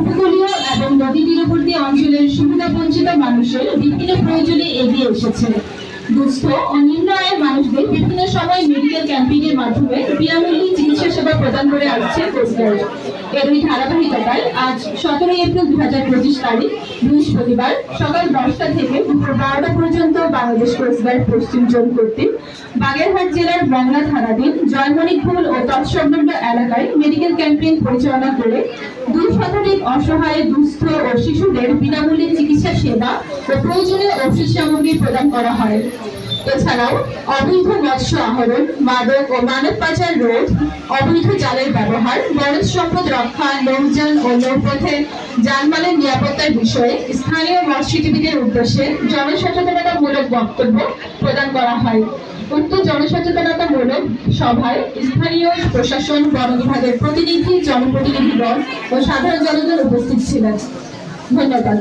উপকূলীয় এবং নদী তীরবর্তী অঞ্চলের সুবিধাবঞ্চিত মানুষের বিভিন্ন প্রয়োজনে এগিয়ে এসেছে। দুস্থ ও নিম্ন আয়ের মানুষদের বিভিন্ন সময় মেডিকেল ক্যাম্পিং এর মাধ্যমে বিনামূল্যে চিকিৎসা সেবা প্রদান করে আসছে কোস্টগার্ড। এরই ধারাবাহিকতায় আজ 17 এপ্রিল 2025 তারিখ বৃহস্পতিবার সকাল 10টা থেকে দুপুর 12টা পর্যন্ত বাংলাদেশ কোস্টগার্ড পশ্চিম জোন কর্তৃক বাগেরহাট জেলার মংলা থানাধীন জয়মণিপুর ও তৎসংলগ্ন এলাকায় মেডিকেল ক্যাম্পেইন পরিচালনা করে 2 শতাধিক অসহায় দুস্থ ও শিশুদের বিনামূল্যে চিকিৎসা সেবা ও প্রয়োজনীয় ওষুধ সামগ্রী প্রদান করা হয়। এছাড়াও অবৈধ মৎস্য আহরণ, মাদক ও মানব পাচার রোধ, অবৈধ জালের ব্যবহার, বনজ সম্পদ রক্ষা, নৌযান ও নৌপথে যানবাহনের নিরাপত্তার বিষয়ে স্থানীয় মৎস্যজীবীদের উদ্দেশ্যে জনসচেতনতামূলক বক্তব্য প্রদান করা হয়। উক্ত জনসচেতনতামূলক সভায় স্থানীয় প্রশাসন, বন বিভাগের প্রতিনিধি, জনপ্রতিনিধিগণ ও সাধারণ জনগণ উপস্থিত ছিলেন। ধন্যবাদ।